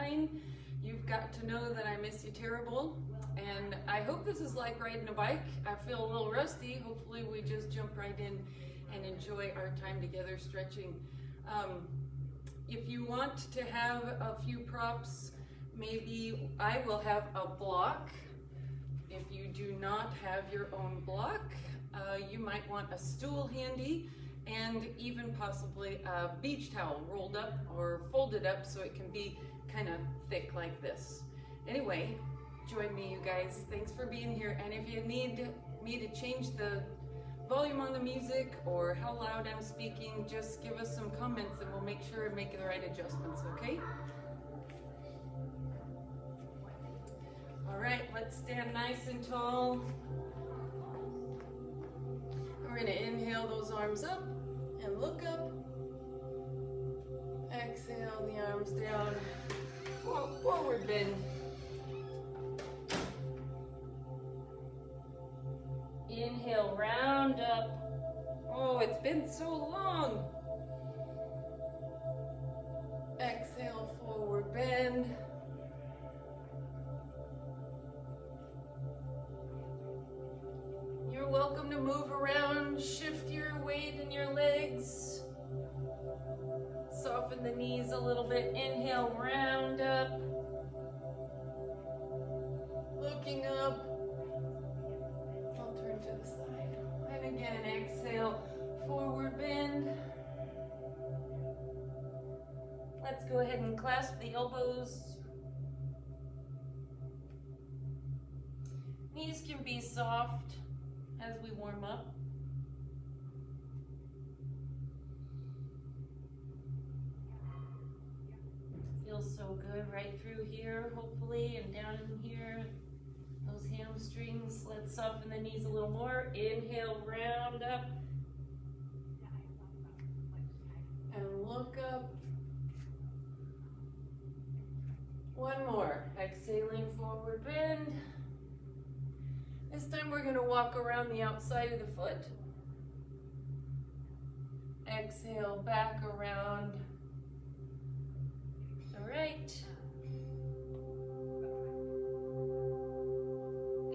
airplane, you've got to know that I miss you terrible. And I hope this is like riding a bike. I feel a little rusty. Hopefully we just jump right in and enjoy our time together stretching. If you want to have a few props, maybe I will have a block. If you do not have your own block, you might want a stool handy, and even possibly a beach towel rolled up or folded up so it can be kind of thick like this. Anyway, join me, you guys. Thanks for being here. And if you need me to change the volume on the music or how loud I'm speaking, just give us some comments and we'll make sure and make the right adjustments, okay? All right, let's stand nice and tall. We're gonna inhale those arms up and look up. Exhale the arms down, forward bend. Inhale, round up. Oh, it's been so long. Exhale, forward bend. You're welcome to move around, shift your weight in your legs. Soften the knees a little bit. Inhale, round up. Looking up. I'll turn to the side. And again, exhale, forward bend. Let's go ahead and clasp the elbows. Knees can be soft as we warm up. Feels so good right through here, hopefully, and down in here. Those hamstrings. Let's soften the knees a little more. Inhale, round up. And look up. One more. Exhaling, forward bend. This time we're going to walk around the outside of the foot. Exhale, back around. All right.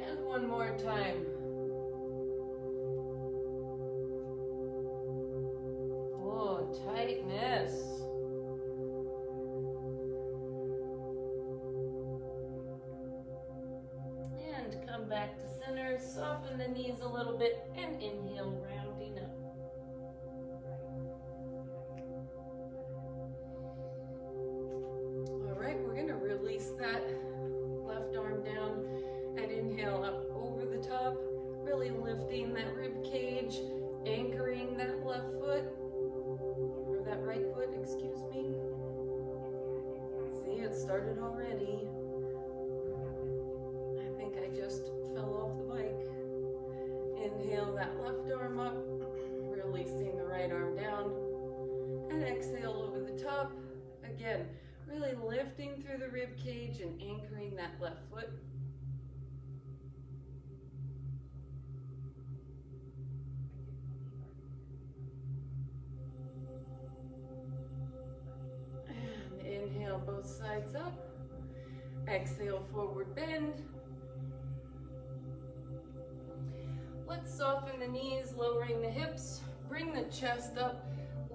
And one more time. Oh, tightness. And come back to center. Soften the knees a little bit and inhale, rounding up. All right, we're going to release that left arm down and inhale up over the top, really lifting that rib cage, anchoring that left foot, or that right foot, excuse me. See, it started already. I think I just fell off the bike. Inhale that left arm up, releasing the right arm down, and exhale over the top. Again, really lifting through the rib cage and anchoring that left foot. And inhale both sides up. Exhale, forward bend. Let's soften the knees, lowering the hips. Bring the chest up,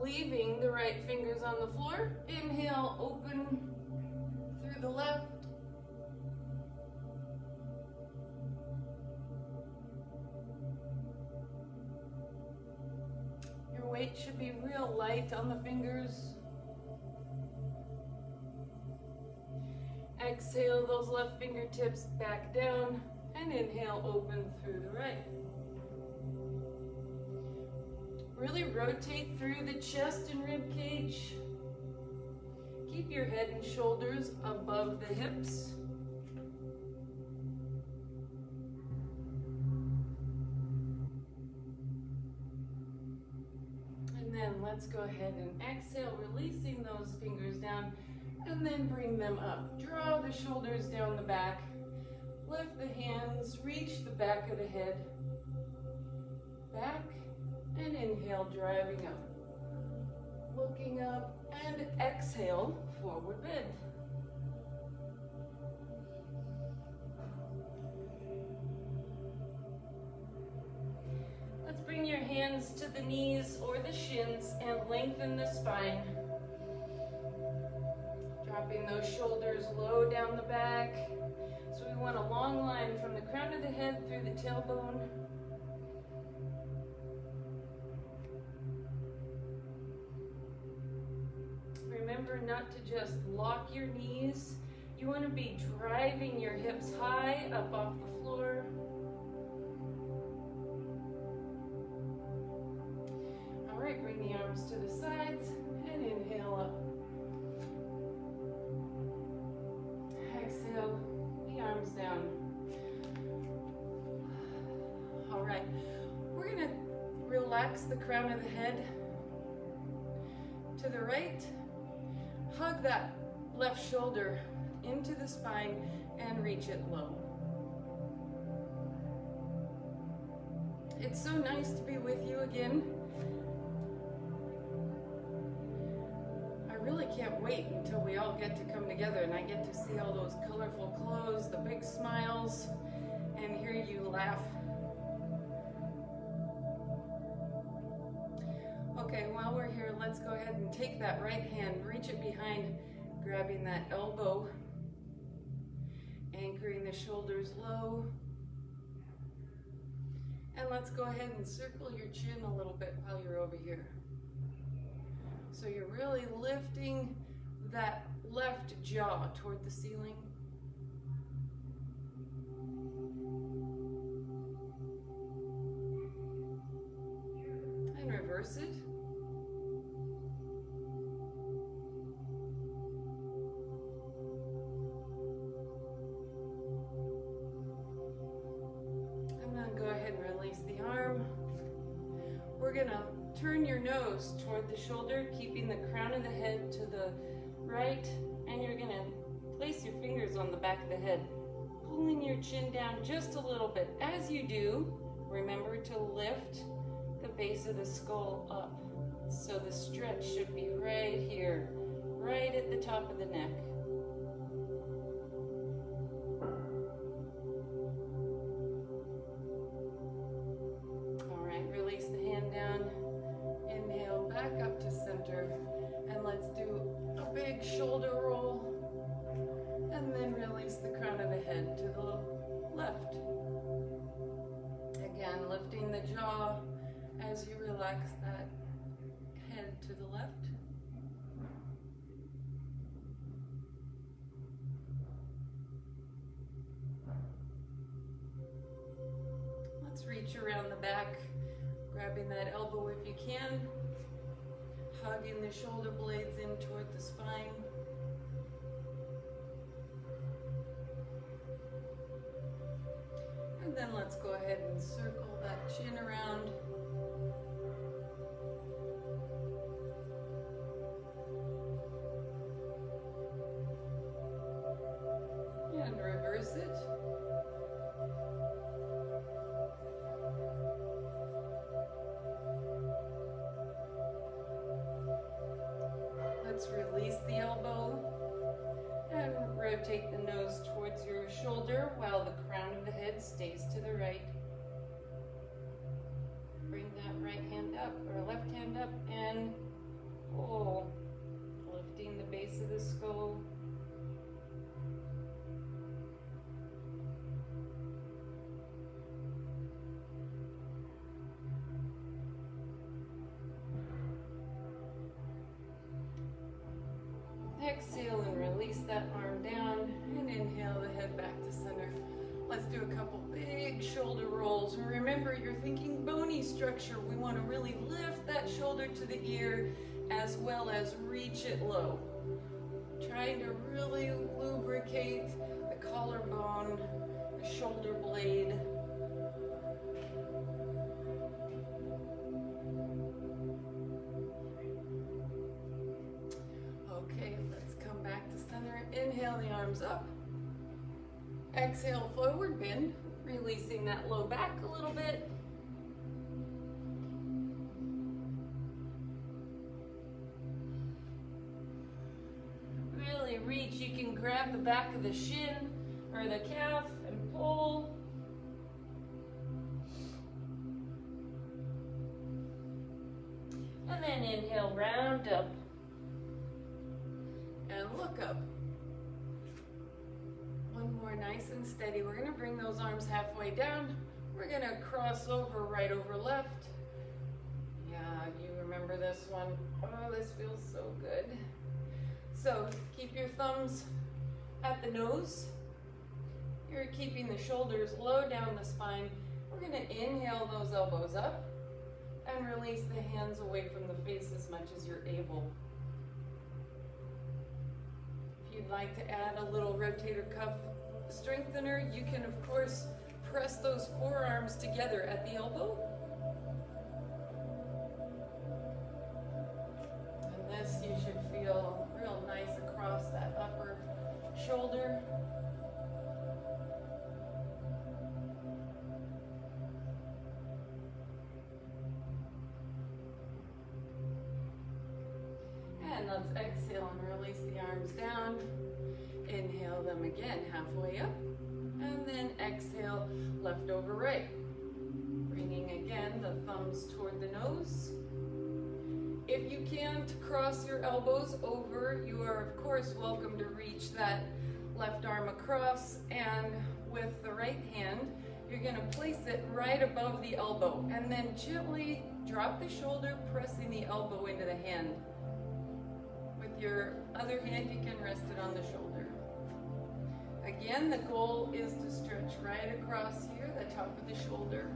leaving the right fingers on the floor. Inhale, open through the left. Your weight should be real light on the fingers. Exhale those left fingertips back down and inhale, open through the right. Really rotate through the chest and rib cage. Keep your head and shoulders above the hips. And then let's go ahead and exhale, releasing those fingers down, and then bring them up. Draw the shoulders down the back. Lift the hands, reach the back of the head. Back. And inhale, driving up. Looking up, and exhale, forward bend. to the knees or the shins and lengthen the spine. Dropping those shoulders low down the back. So we want a long line from the crown of the head through the tailbone. Remember not to just lock your knees. You want to be driving your hips high up off the floor. All right, bring the arms to the sides and inhale up. Exhale, the arms down. All right, we're going to relax the crown of the head to the right. Hug that left shoulder into the spine and reach it low. It's so nice to be with you again. I really can't wait until we all get to come together and I get to see all those colorful clothes, the big smiles, and hear you laugh. Okay, while we're here, let's go ahead and take that right hand, reach it behind, grabbing that elbow, anchoring the shoulders low. And let's go ahead and circle your chin a little bit while you're over here. So you're really lifting that left jaw toward the ceiling. And reverse it. We're going to turn your nose toward the shoulder, keeping the crown of the head to the right, and you're going to place your fingers on the back of the head, pulling your chin down just a little bit. As you do, remember to lift the base of the skull up. So the stretch should be right here, right at the top of the neck. Shoulder roll, and then release the crown of the head to the left. Again, lifting the jaw as you relax that head to the left. Let's reach around the back, grabbing that elbow if you can. Hugging the shoulder blades in toward the spine. And then let's go ahead and circle that chin around. And reverse it. Release the elbow and rotate the nose towards your shoulder while the crown of the head stays to the right. Bring that right hand up or left hand up and pull, lifting the base of the skull. Exhale and release that arm down and inhale the head back to center. Let's do a couple big shoulder rolls. And remember, you're thinking bony structure. We want to really lift that shoulder to the ear as well as reach it low. Trying to really lubricate the collarbone, the shoulder blade. Inhale the arms up. Exhale, forward bend, releasing that low back a little bit. Really reach. You can grab the back of the shin or the calf and pull. And then inhale, round up. And look up. One more, nice and steady. We're gonna bring those arms halfway down. We're gonna cross over, right over left. Yeah, you remember this one. Oh, this feels so good. So keep your thumbs at the nose. You're keeping the shoulders low down the spine. We're gonna inhale those elbows up and release the hands away from the face as much as you're able. If you'd like to add a little rotator cuff strengthener, you can of course press those forearms together at the elbow. And this you should feel real nice across that upper shoulder. And let's exhale and release the arms down. Inhale them again, halfway up. And then exhale, left over right. Bringing again the thumbs toward the nose. If you can't cross your elbows over, you are of course welcome to reach that left arm across, and with the right hand, you're gonna place it right above the elbow and then gently drop the shoulder, pressing the elbow into the hand. With your other hand, you can rest it on the shoulder. Again, the goal is to stretch right across here, the top of the shoulder.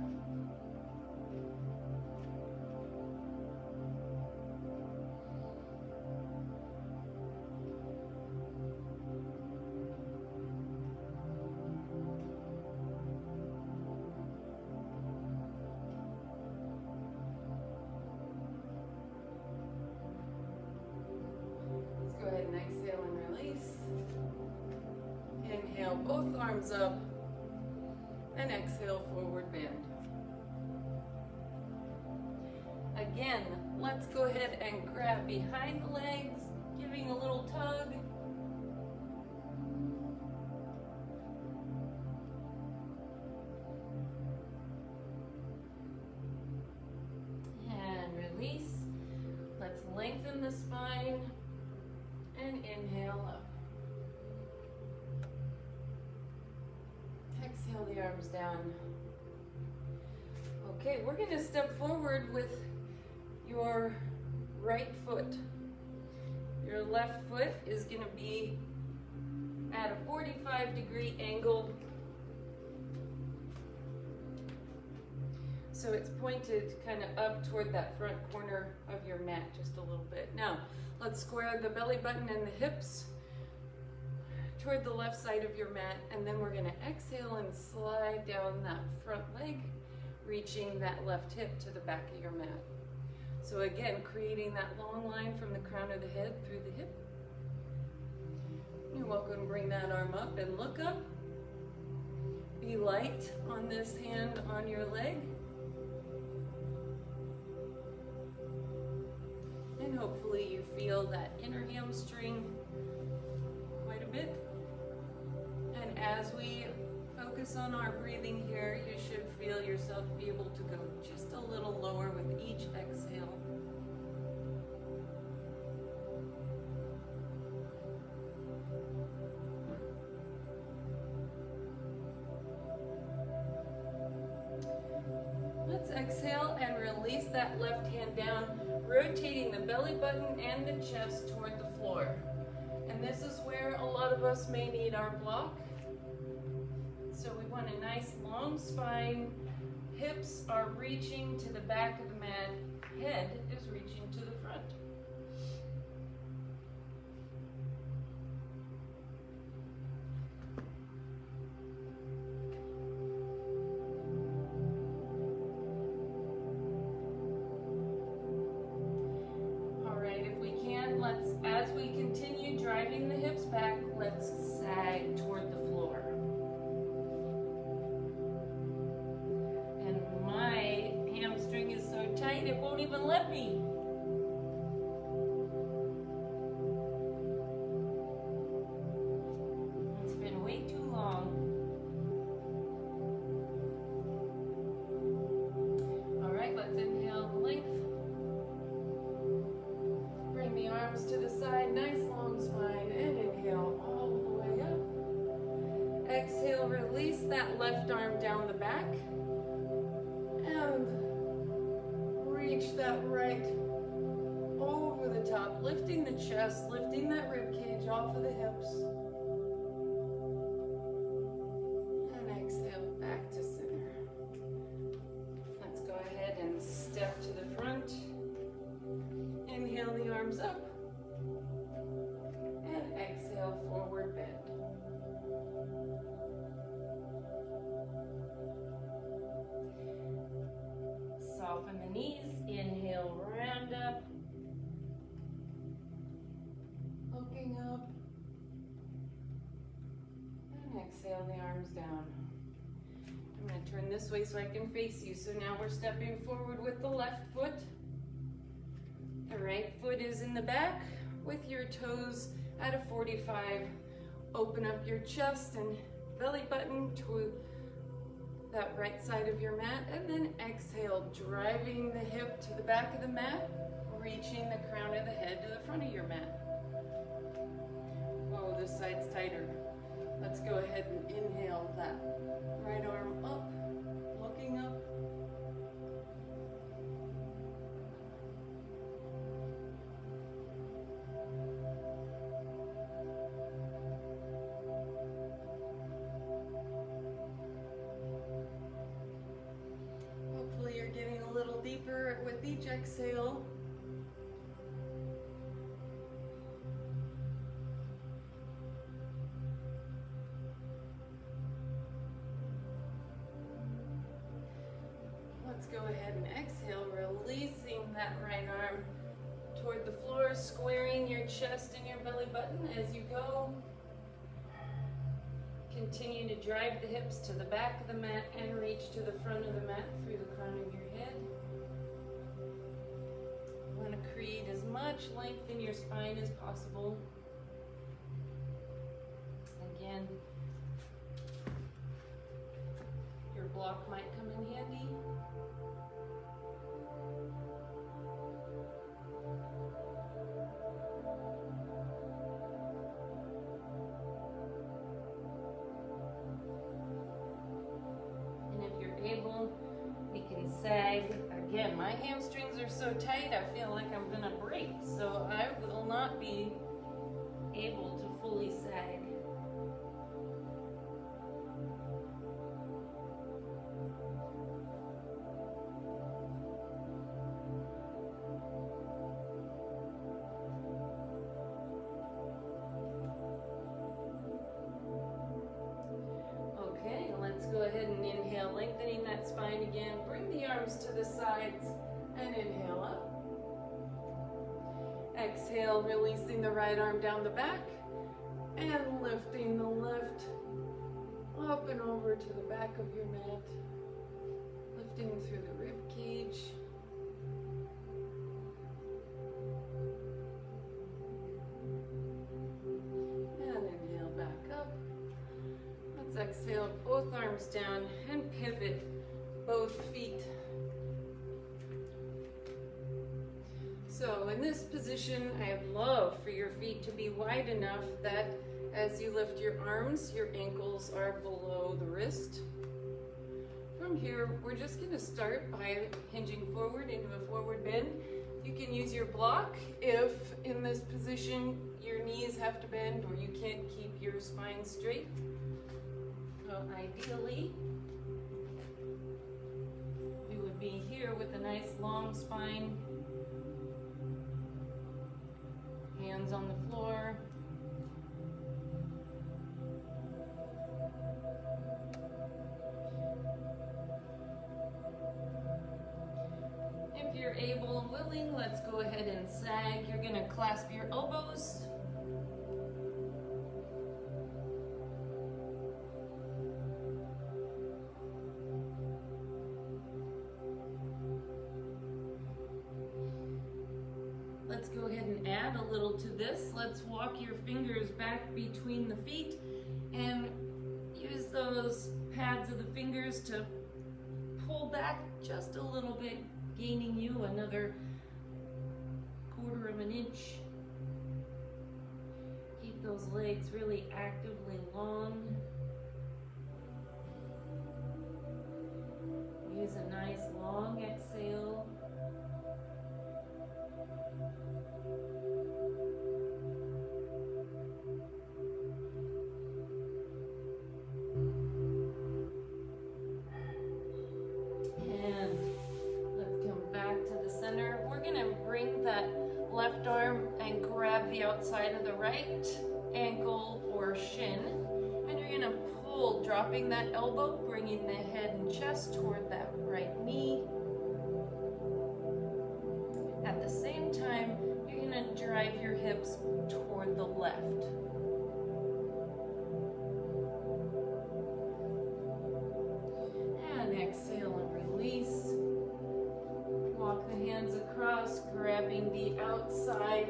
Let's go ahead and exhale and release. Inhale, both arms up, and exhale, forward bend. Again, let's go ahead and grab behind the legs, giving a little tug. And release. Let's lengthen the spine, and inhale up. Exhale the arms down. Okay, we're going to step forward with your right foot. Your left foot is going to be at a 45-degree angle. So it's pointed kind of up toward that front corner of your mat just a little bit. Now, let's square the belly button and the hips toward the left side of your mat, and then we're going to exhale and slide down that front leg, reaching that left hip to the back of your mat. So again, creating that long line from the crown of the head through the hip. You're welcome to bring that arm up and look up. Be light on this hand on your leg. And hopefully you feel that inner hamstring quite a bit. And as we focus on our breathing here, you should feel yourself be able to go just a little lower with each exhale. Let's exhale and release that left hand down, rotating the belly button and the chest toward the floor. And this is where a lot of us may need our block. So we want a nice long spine. Hips are reaching to the back of the mat. Head is reaching to the front. All right, if we can, let's, as we continue driving the hips back, let's sag toward the floor. Is so tight it won't even let me. It's been way too long. All right, let's inhale length. arm down the back and reach that right over the top, lifting the chest, lifting that rib cage off of the hips. And exhale back to center. Let's go ahead and step to the front. Inhale the arms up. And exhale, forward bend. Soften the knees, inhale, round up. Looking up. And exhale the arms down. I'm going to turn this way so I can face you. So now we're stepping forward with the left foot. The right foot is in the back with your toes at a 45. Open up your chest and belly button to that right side of your mat, and then exhale, driving the hip to the back of the mat, reaching the crown of the head to the front of your mat. Whoa, this side's tighter. Let's go ahead and inhale that right arm up, looking up. Hopefully you're getting a little deeper with each exhale. Let's go ahead and exhale, releasing that right arm toward the floor, squaring your chest and your belly button as you go. Continue to drive the hips to the back of the mat and reach to the front of the mat through the crown of your head. You want to create as much length in your spine as possible. Again, your block might come in handy. Able, we can sag. Again, my hamstrings are so tight, I feel like I'm gonna break, so I will not be able to fully sag. Go ahead and inhale, lengthening that spine again. Bring the arms to the sides and inhale up. Exhale, releasing the right arm down the back and lifting the left up and over to the back of your mat. Lifting through the rib cage. And inhale back up. Let's exhale, both arms down and pivot both feet. So in this position, I'd love for your feet to be wide enough that as you lift your arms, your ankles are below the wrist. From here, we're just going to start by hinging forward into a forward bend. You can use your block if in this position your knees have to bend or you can't keep your spine straight. So ideally, we would be here with a nice long spine, hands on the floor. If you're able and willing, let's go ahead and sag. You're going to clasp your elbows. Let's go ahead and add a little to this. Let's walk your fingers back between the feet and use those pads of the fingers to pull back just a little bit, gaining you another 1/4 of an inch. Keep those legs really actively long. use a nice long exhale. And let's come back to the center. We're gonna bring that left arm and grab the outside of the right ankle or shin. And you're gonna pull, dropping that elbow, bringing the head and chest toward that right knee. At the same time, you're gonna drive your hips toward the left. And exhale and release. Walk the hands across, grabbing the outside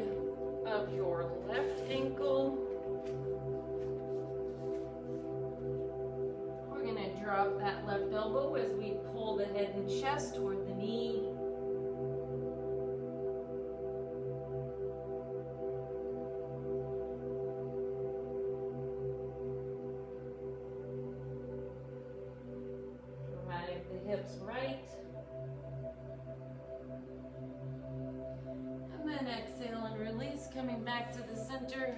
of your left ankle. We're going to drop that left elbow as we pull the head and chest toward the knee. Drive the hips right. And then exhale and release, coming back to the center.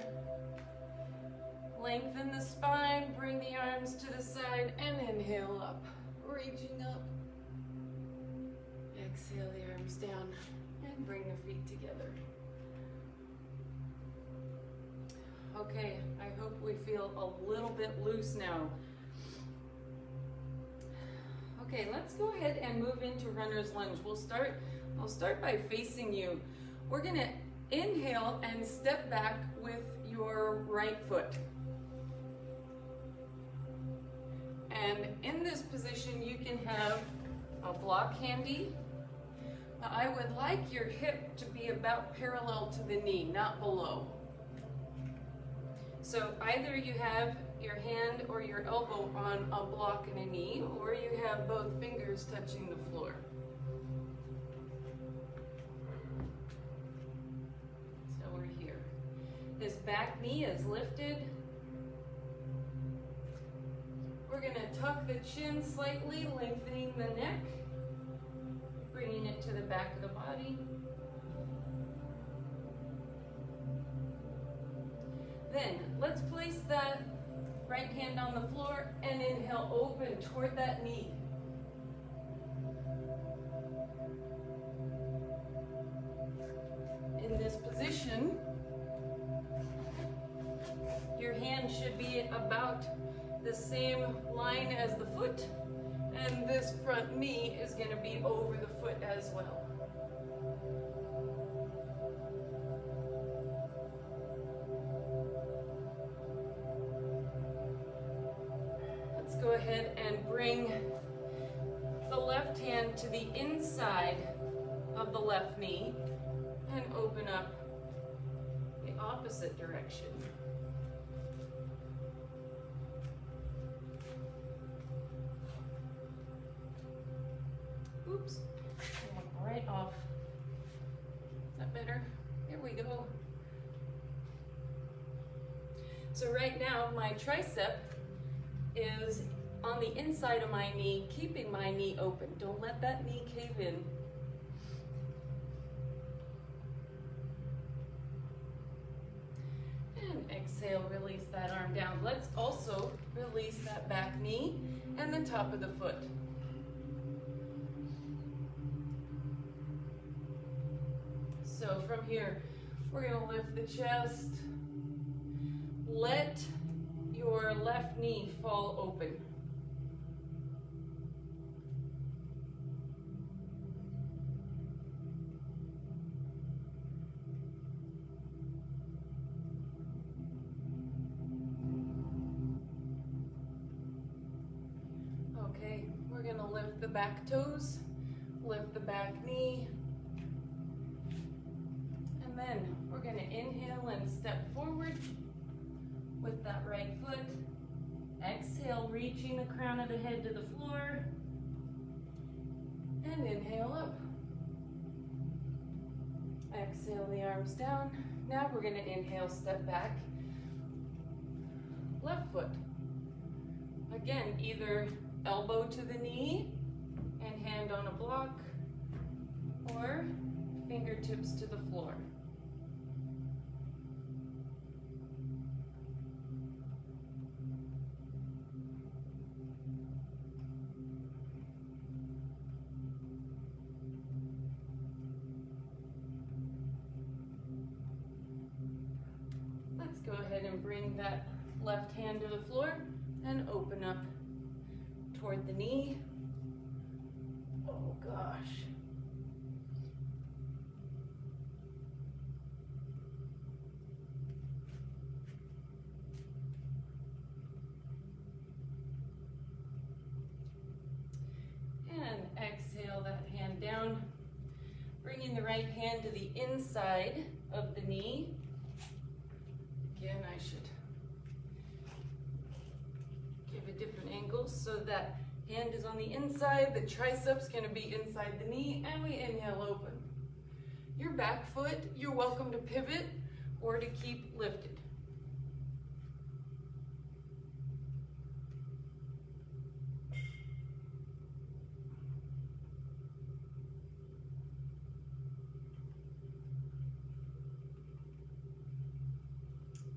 Lengthen the spine, bring the arms to the side, and inhale up, reaching up. Exhale the arms down, and bring the feet together. Okay, I hope we feel a little bit loose now. Okay, let's go ahead and move into runner's lunge. I'll start by facing you. We're gonna inhale and step back with your right foot. And in this position, you can have a block handy. Now, I would like your hip to be about parallel to the knee, not below. So either you have your hand or your elbow on a block and a knee, or you have both fingers touching the floor. So we're here. This back knee is lifted. We're going to tuck the chin slightly, lengthening the neck, bringing it to the back of the body. Then let's place that right hand on the floor and inhale, open toward that knee. In this position, your hand should be about the same line as the foot, and this front knee is going to be over the foot as well. Let's go ahead and bring the left hand to the inside of the left knee and open up the opposite direction. Oops, I went right off. Is that better? Here we go. So right now, my tricep is on the inside of my knee, keeping my knee open. Don't let that knee cave in. And exhale, release that arm down. Let's also release that back knee and the top of the foot. So from here, we're going to lift the chest. Let your left knee fall open. Okay, we're going to lift the back toes, lift the back knee, and then we're going to inhale and step forward with that right foot. Exhale, reaching the crown of the head to the floor. And inhale up. Exhale the arms down. Now we're going to inhale, step back. Left foot. Again, either elbow to the knee and hand on a block, or fingertips to the floor. Let's go ahead and bring that left hand to the floor and open up toward the knee. Oh gosh. And exhale that hand down, bringing the right hand to the inside of the knee. Again, I should give a different angle so that hand is on the inside, the triceps gonna be inside the knee, and we inhale open. Your back foot, you're welcome to pivot or to keep lifted.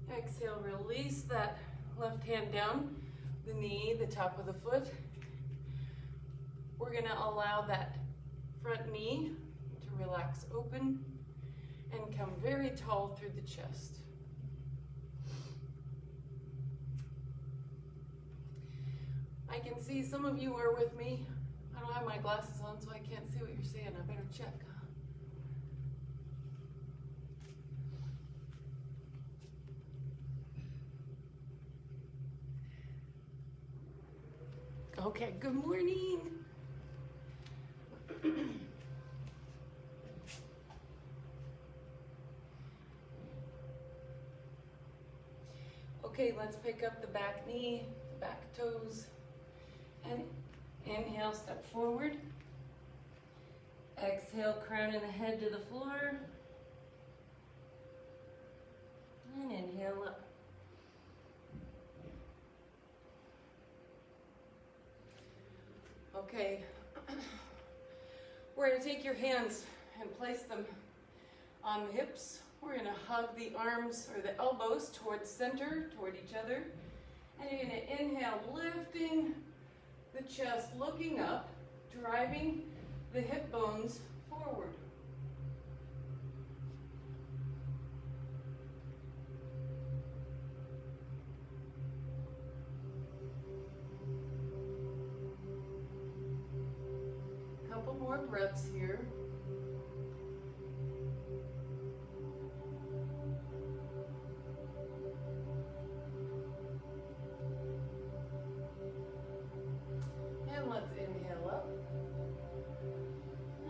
Exhale, release that left hand down, the knee, the top of the foot. We're gonna allow that front knee to relax open and come very tall through the chest. I can see some of you are with me. I don't have my glasses on, so I can't see what you're saying. I better check. Okay, good morning. Okay, let's pick up the back knee, back toes, and inhale, step forward. Exhale, crowning the head to the floor. And inhale up. Okay, we're going to take your hands and place them on the hips. We're going to hug the arms or the elbows towards center, toward each other. And you're going to inhale, lifting the chest, looking up, driving the hip bones forward. Couple more breaths here. And let's inhale up.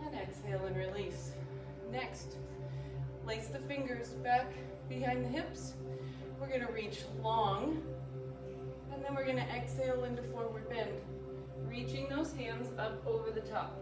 And exhale and release. Next, lace the fingers back behind the hips. We're going to reach long. And then we're going to exhale into forward bend, reaching those hands up over the top.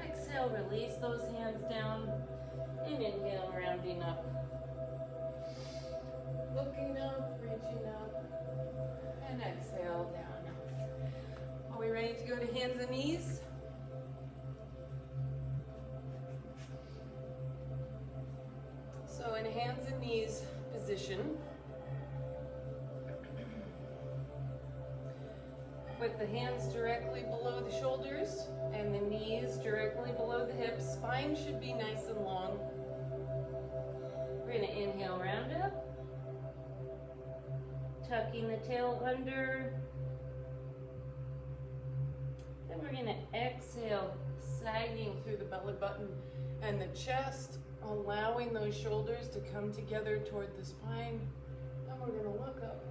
Exhale, release those hands down, and inhale, rounding up. Looking up, reaching up, and exhale down. Are we ready to go to hands and knees? So in hands and knees position, with the hands directly below the shoulders and the knees directly below the hips. Spine should be nice and long. We're going to inhale, round up. Tucking the tail under. Then we're going to exhale, sagging through the belly button and the chest, allowing those shoulders to come together toward the spine. And we're going to look up.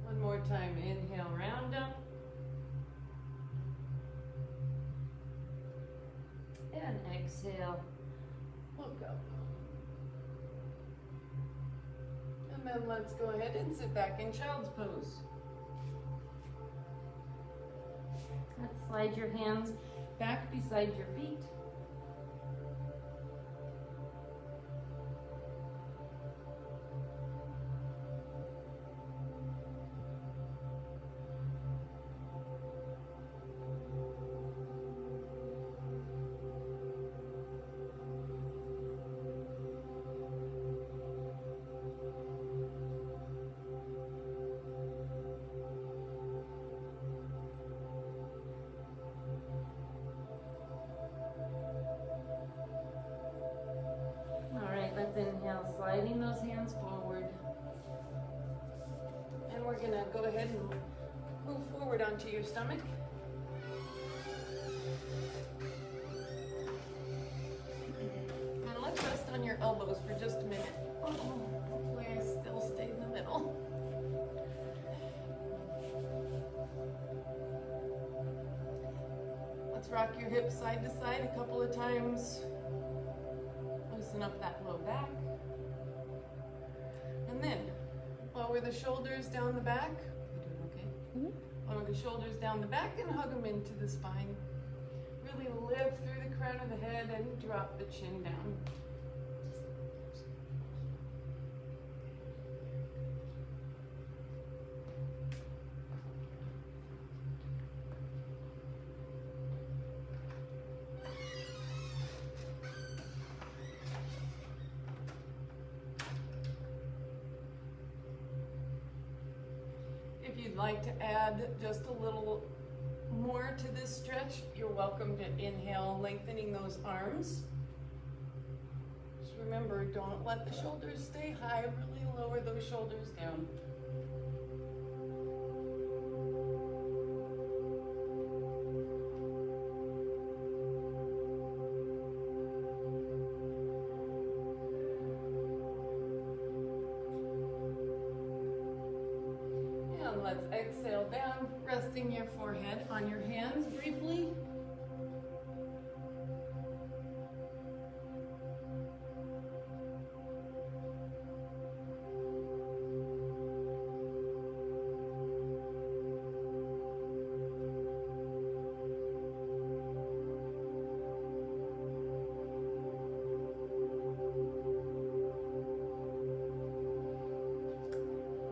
One more time. And exhale, look up. And then let's go ahead and sit back in child's pose. Let's slide your hands back beside your feet. Let's inhale, sliding those hands forward. And we're gonna go ahead and move forward onto your stomach. And let's rest on your elbows for just a minute. Oh, hopefully I still stay in the middle. Let's rock your hips side to side a couple of times. Loosen up that low back. And then lower the shoulders down the back. You doing okay? Mm-hmm. Lower the shoulders down the back and hug them into the spine. Really lift through the crown of the head and drop the chin down. If you'd like to add just a little more to this stretch, you're welcome to inhale, lengthening those arms. Just remember, don't let the shoulders stay high, really lower those shoulders down. Let's exhale down, resting your forehead on your hands briefly.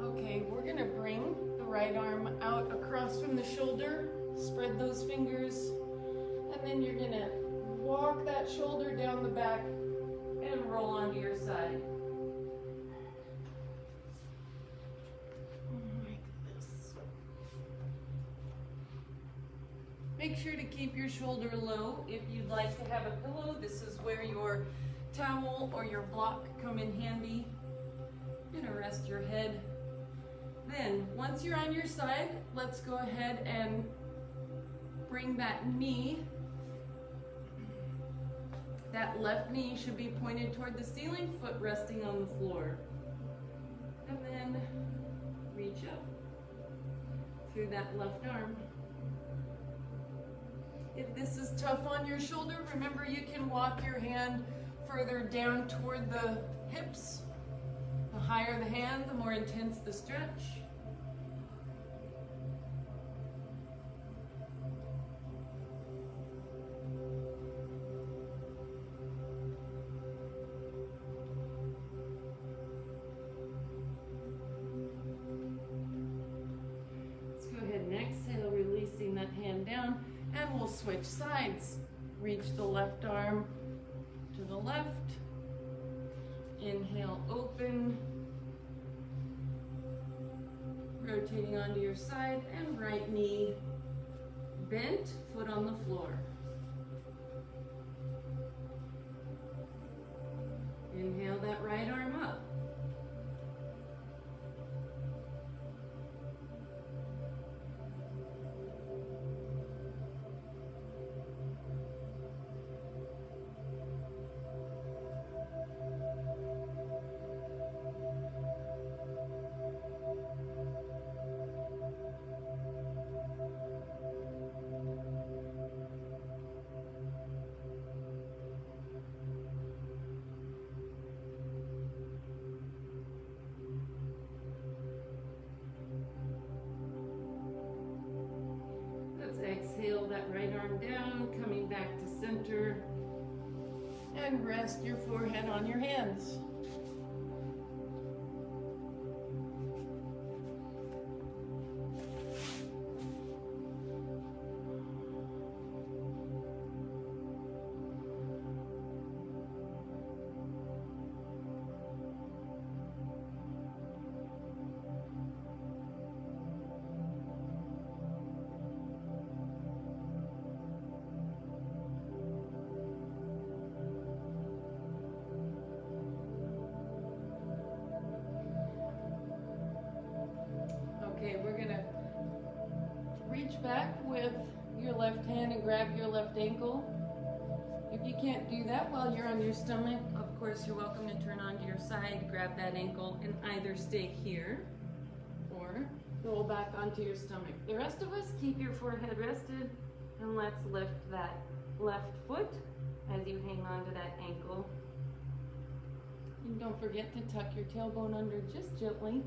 Okay, we're gonna bring right arm out across from the shoulder, spread those fingers, and then you're gonna walk that shoulder down the back and roll onto your side. Like this. Make sure to keep your shoulder low. If you'd like to have a pillow, this is where your towel or your block come in handy. You're gonna rest your head. Then, once you're on your side, let's go ahead and bring that knee. That left knee should be pointed toward the ceiling, foot resting on the floor. And then reach up through that left arm. If this is tough on your shoulder, remember you can walk your hand further down toward the hips. The higher the hand, the more intense the stretch. Let's go ahead and exhale, releasing that hand down, and we'll switch sides. Reach the left arm to the left. Inhale, open. Rotating onto your side, and right knee bent, foot on the floor. Inhale that right arm up. down, coming back to center, and rest your forehead on your hands. Okay, we're gonna reach back with your left hand and grab your left ankle. If you can't do that while you're on your stomach, of course you're welcome to turn onto your side, grab that ankle, and either stay here or roll back onto your stomach. The rest of us, keep your forehead rested, and let's lift that left foot as you hang on to that ankle. And don't forget to tuck your tailbone under just gently.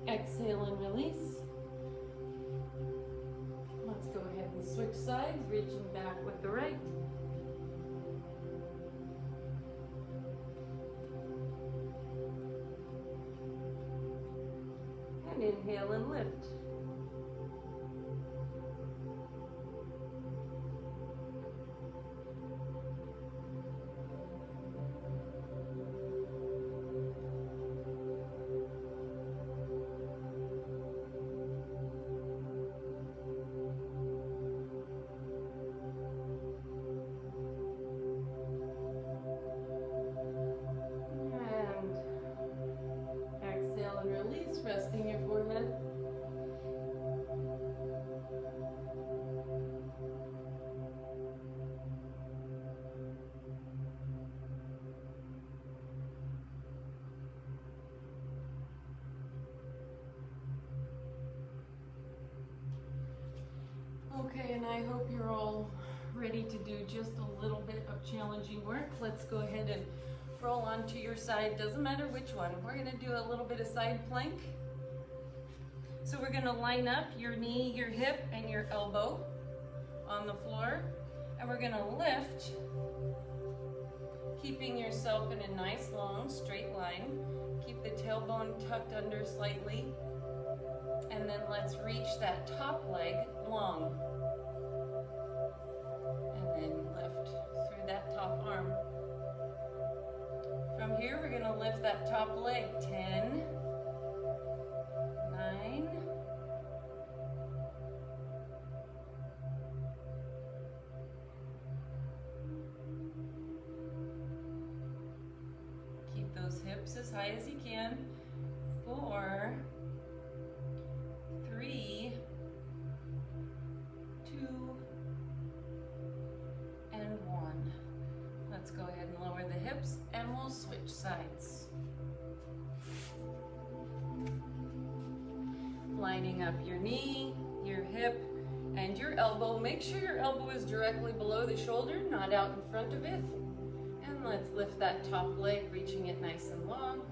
Exhale and release. Let's go ahead and switch sides, reaching back with the right. And inhale and lift. Resting your forehead. Okay, and I hope you're all ready to do just a little bit of challenging work. Let's go ahead and roll onto your side. Doesn't matter which one. We're gonna do a little bit of side plank. So we're gonna line up your knee, your hip, and your elbow on the floor. And we're gonna lift, keeping yourself in a nice long straight line. Keep the tailbone tucked under slightly. And then let's reach that top leg long. And then lift through that top arm. From here, we're gonna lift that top leg. 10, 9, 'Hips as high as you can. 4, 3, 2, and 1. Let's go ahead and lower the hips, and we'll switch sides. Lining up your knee, your hip, and your elbow. Make sure your elbow is directly below the shoulder, not out in front of it. And let's lift that top leg, reaching it nice and long.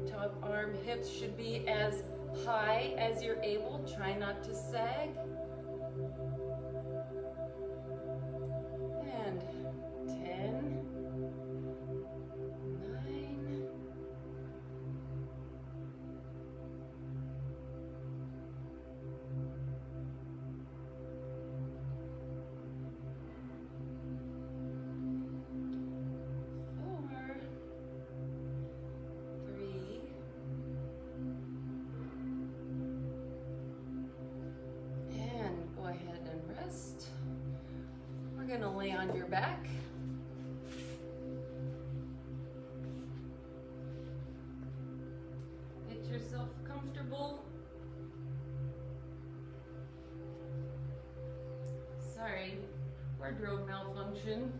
Top arm, hips should be as high as you're able. Try not to sag. And 10, 9, 4, 3, and go ahead and rest. We're going to lay on your back. Get yourself comfortable. Sorry, wardrobe malfunction.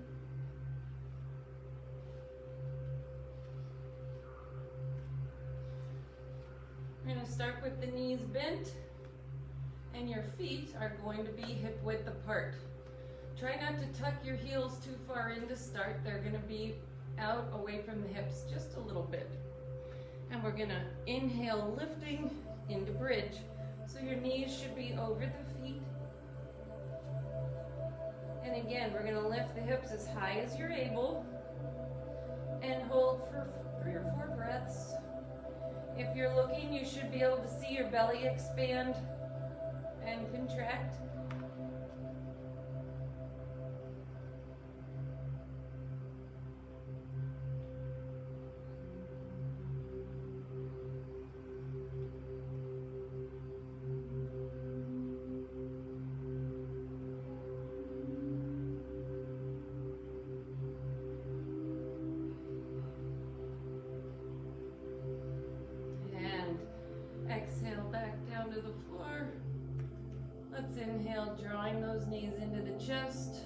We're going to start with the knees bent, and your feet are going to be hip width apart. Try not to tuck your heels too far in to start. They're gonna be out away from the hips just a little bit. And we're gonna inhale, lifting into bridge. So your knees should be over the feet. And again, we're gonna lift the hips as high as you're able and hold for 3 or 4 breaths. If you're looking, you should be able to see your belly expand and contract. Exhale back down to the floor. Let's inhale, drawing those knees into the chest.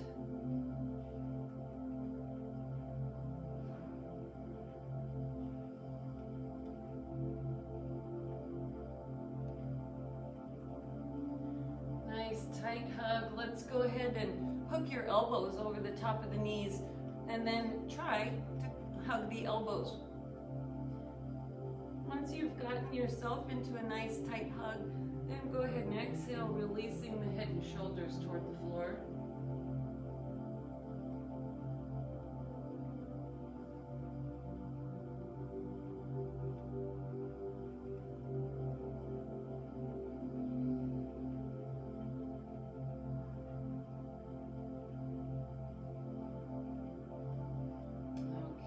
Nice tight hug. Let's go ahead and hook your elbows over the top of the knees and then try to hug the elbows. Once you've gotten yourself into a nice tight hug, then go ahead and exhale, releasing the head and shoulders toward the floor.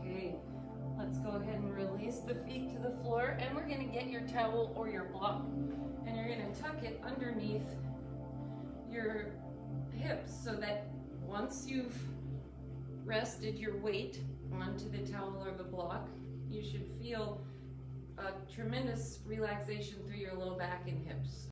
Okay, let's go ahead and release the feet to the floor, and we're gonna get your towel or your block, and you're gonna tuck it underneath your hips so that once you've rested your weight onto the towel or the block, you should feel a tremendous relaxation through your low back and hips.